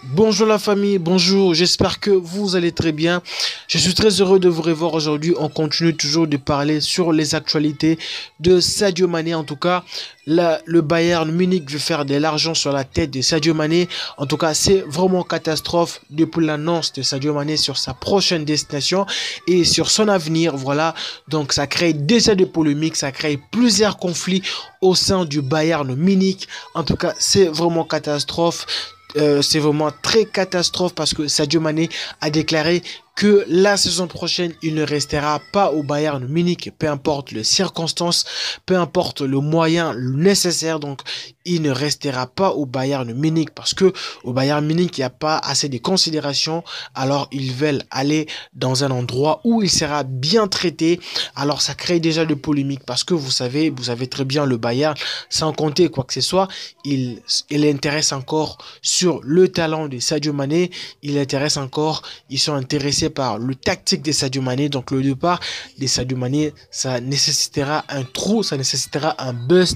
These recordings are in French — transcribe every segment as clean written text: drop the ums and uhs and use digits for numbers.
Bonjour la famille, bonjour, j'espère que vous allez très bien. Je suis très heureux de vous revoir aujourd'hui. On continue toujours de parler sur les actualités de Sadio Mané. En tout cas, là, le Bayern Munich veut faire de l'argent sur la tête de Sadio Mané. En tout cas, c'est vraiment catastrophe depuis l'annonce de Sadio Mané sur sa prochaine destination et sur son avenir. Voilà, donc ça crée déjà des polémiques, ça crée plusieurs conflits au sein du Bayern Munich. En tout cas, c'est vraiment catastrophe. C'est vraiment très catastrophe parce que Sadio Mané a déclaré que la saison prochaine, il ne restera pas au Bayern Munich, peu importe les circonstances, peu importe le moyen nécessaire. Donc, il ne restera pas au Bayern Munich parce que au Bayern Munich, il n'y a pas assez de considération. Alors, ils veulent aller dans un endroit où il sera bien traité. Alors, ça crée déjà de polémiques parce que vous savez très bien le Bayern, sans compter quoi que ce soit, il intéresse encore sur le talent de Sadio Mané. Il intéresse encore, ils sont intéressés par le tactique de Sadio Mané. Donc le départ de Sadio Mané, ça nécessitera un trou, ça nécessitera un buzz.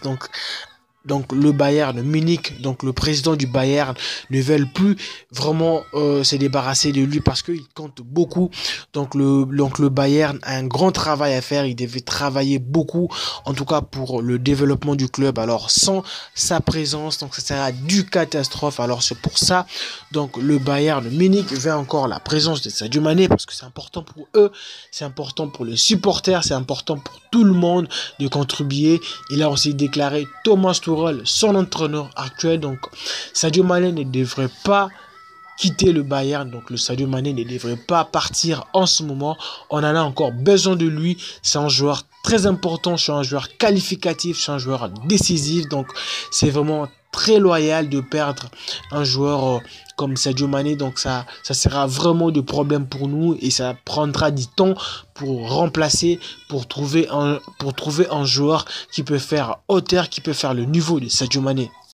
Donc le Bayern Munich, donc le président du Bayern ne veulent plus vraiment se débarrasser de lui parce qu'il compte beaucoup. Donc le Bayern a un grand travail à faire, il devait travailler beaucoup en tout cas pour le développement du club. Alors sans sa présence, donc ça sera du catastrophe. Alors c'est pour ça donc le Bayern Munich veut encore la présence de Sadio Mané parce que c'est important pour eux, c'est important pour les supporters, c'est important pour tout le monde de contribuer. Il a aussi déclaré Thomas Tuchel, son entraîneur actuel. Donc Sadio Mané ne devrait pas quitter le Bayern. Donc le Sadio Mané ne devrait pas partir en ce moment. On en a encore besoin de lui. C'est un joueur très important, c'est un joueur qualificatif, c'est un joueur décisif. Donc c'est vraiment très loyal de perdre un joueur comme Sadio Mané. Donc ça sera vraiment de problème pour nous et ça prendra du temps pour remplacer, pour trouver un joueur qui peut faire hauteur, qui peut faire le niveau de Sadio Mané.